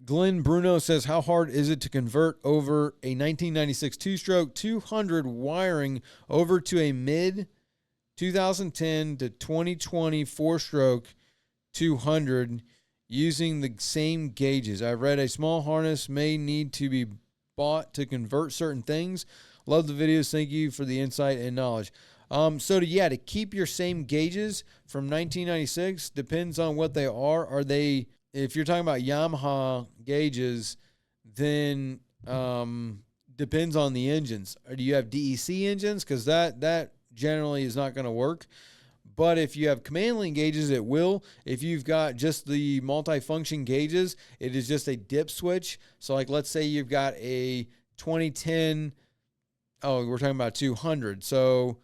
Glenn Bruno says, how hard is it to convert over a 1996 two-stroke 200 wiring over to a mid 2010 to 2020 four-stroke 200 using the same gauges? I've read a small harness may need to be bought to convert certain things. Love the videos. Thank you for the insight and knowledge. To keep your same gauges from 1996 depends on what they are. Are they, if you're talking about Yamaha gauges, then depends on the engines. Or do you have DEC engines? Because that generally is not going to work. But if you have command link gauges, it will. If you've got just the multifunction gauges, it is just a dip switch. So like, let's say you've got a 2010, we're talking about 200. So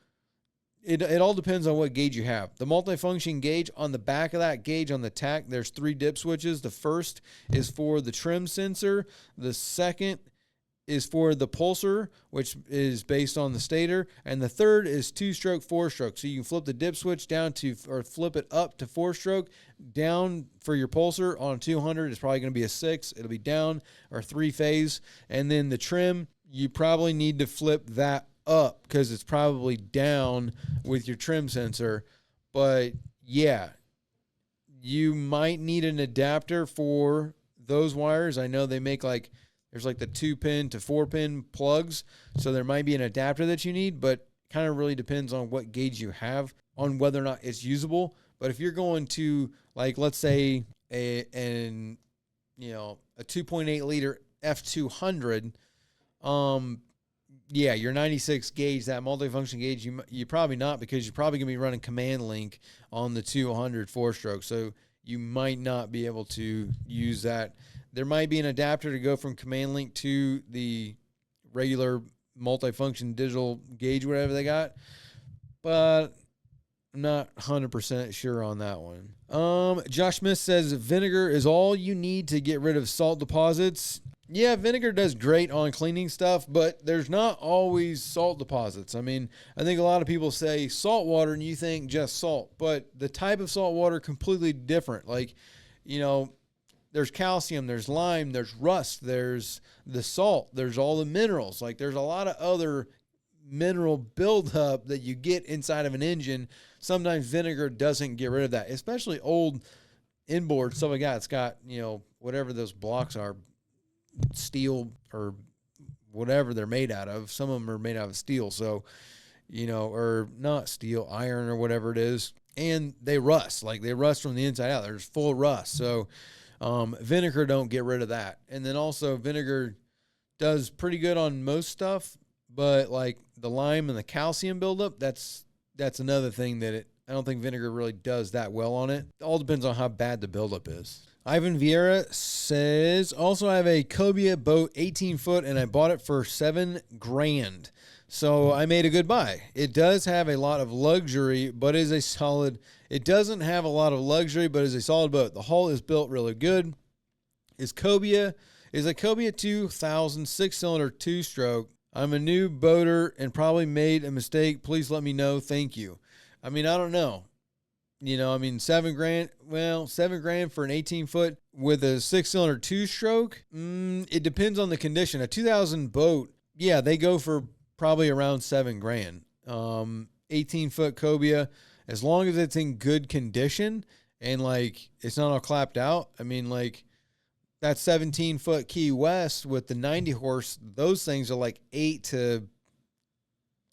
it all depends on what gauge you have. The multifunction gauge, on the back of that gauge on the tack, there's 3 dip switches. The first is for the trim sensor. The second is for the pulsar, which is based on the stator. And the third is 2-stroke, 4-stroke. So you can flip the dip switch down to, or flip it up to 4-stroke. Down for your pulsar on a 200 is probably going to be a 6. It'll be down, or 3-phase. And then the trim, you probably need to flip that up because it's probably down with your trim sensor. But yeah, you might need an adapter for those wires. I know they make there's the 2-pin to 4-pin plugs. So there might be an adapter that you need, but kind of really depends on what gauge you have on whether or not it's usable. But if you're going to, let's say a 2.8 liter F200, your 96 gauge, that multifunction gauge, you probably not, because you're probably going to be running command link on the 200 4-stroke. So you might not be able to use that. There might be an adapter to go from command link to the regular multifunction digital gauge, whatever they got, but I'm not 100% sure on that one. Josh Smith says vinegar is all you need to get rid of salt deposits. Yeah, vinegar does great on cleaning stuff, but there's not always salt deposits. I mean, I think a lot of people say salt water and you think just salt, but the type of salt water completely different. There's calcium, there's lime, there's rust, there's the salt, there's all the minerals. There's a lot of other mineral buildup that you get inside of an engine. Sometimes vinegar doesn't get rid of that, especially old inboard stuff like that. It's got, whatever those blocks are, steel or whatever they're made out of. Some of them are made out of steel. So, or not steel, iron or whatever it is. And they rust, they rust from the inside out. There's full rust. So, vinegar don't get rid of that. And then also vinegar does pretty good on most stuff, but the lime and the calcium buildup, that's another thing that I don't think vinegar really does that well on it. It all depends on how bad the buildup is. Ivan Vieira says, also I have a Cobia boat, 18 foot, and I bought it for $7,000. So I made a good buy. It does have a lot of luxury, but is a solid. It doesn't have a lot of luxury, but is a solid boat. The hull is built really good. Is a Cobia 2000 6-cylinder 2-stroke. I'm a new boater and probably made a mistake. Please let me know. Thank you. I mean, I don't know. $7,000. Well, $7,000 for an 18-foot with a 6-cylinder 2-stroke. It depends on the condition. A 2000 boat, yeah, they go for probably around $7,000. 18-foot Cobia, as long as it's in good condition and it's not all clapped out. I mean, that 17-foot Key West with the 90 horse, those things are $8,000 to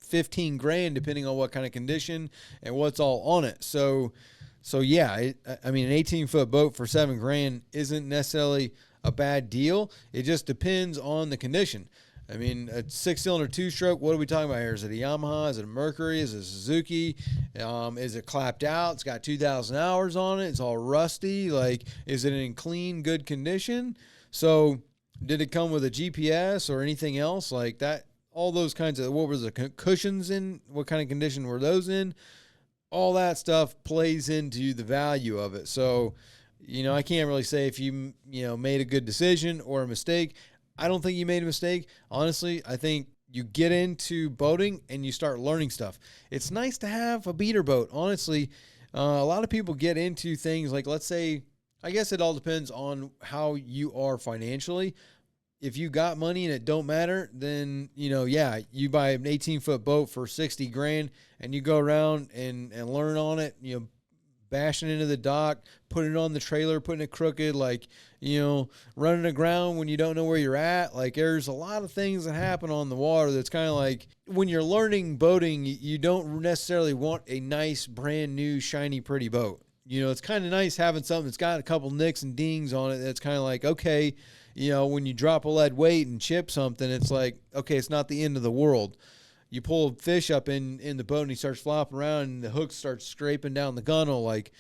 $15,000 depending on what kind of condition and what's all on it. So yeah, an 18-foot boat for $7,000 isn't necessarily a bad deal. It just depends on the condition. A 6-cylinder 2-stroke, what are we talking about here? Is it a Yamaha? Is it a Mercury? Is it a Suzuki? Is it clapped out? It's got 2,000 hours on it. It's all rusty. Is it in clean, good condition? So did it come with a GPS or anything else like that? All those kinds of, what was the cushions in? What kind of condition were those in? All that stuff plays into the value of it. So, I can't really say if you made a good decision or a mistake. I don't think you made a mistake. Honestly, I think you get into boating and you start learning stuff. It's nice to have a beater boat. Honestly, a lot of people get into things let's say I guess it all depends on how you are financially. If you got money and it don't matter, then, yeah, you buy an 18-foot boat for 60 grand and you go around and learn on it, bashing into the dock, putting it on the trailer, putting it crooked, like, running aground when you don't know where you're at. Like, there's a lot of things that happen on the water that's kind of like, when you're learning boating, you don't necessarily want a nice, brand new, shiny, pretty boat. It's kind of nice having something that's got a couple nicks and dings on it that's kind of like, okay, when you drop a lead weight and chip something, it's like, okay, it's not the end of the world. You pull a fish up in the boat and he starts flopping around and the hook starts scraping down the gunnel, like,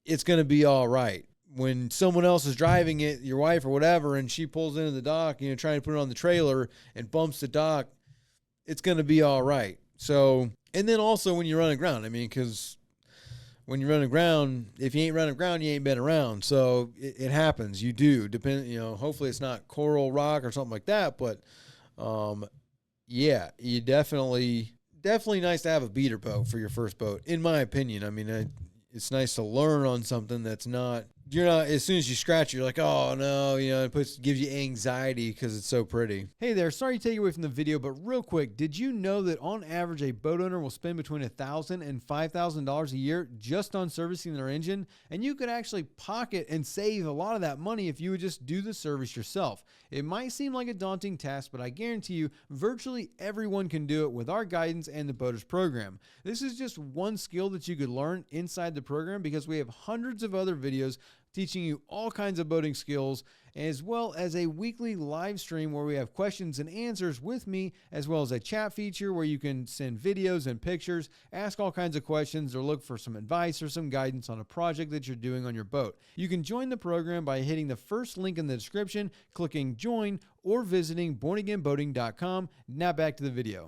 it's going to be all right. When someone else is driving it, your wife or whatever, and she pulls into the dock, trying to put it on the trailer and bumps the dock, it's going to be all right. So, and then also when you run aground, because when you run aground, if you ain't running aground, you ain't been around. So it happens. You do. Hopefully it's not coral rock or something like that, but yeah, you definitely nice to have a beater boat for your first boat, in my opinion. It's nice to learn on something that's not, as soon as you scratch, you're like, oh no, it gives you anxiety because it's so pretty. Hey there, sorry to take you away from the video, but real quick, did you know that on average a boat owner will spend between $1,000 and $5,000 a year just on servicing their engine? And you could actually pocket and save a lot of that money if you would just do the service yourself. It might seem like a daunting task, but I guarantee you virtually everyone can do it with our guidance and the Boaters program. This is just one skill that you could learn inside the program because we have hundreds of other videos teaching you all kinds of boating skills, as well as a weekly live stream where we have questions and answers with me, as well as a chat feature where you can send videos and pictures, ask all kinds of questions, or look for some advice or some guidance on a project that you're doing on your boat. You can join the program by hitting the first link in the description, clicking join, or visiting bornagainboating.com. Now back to the video.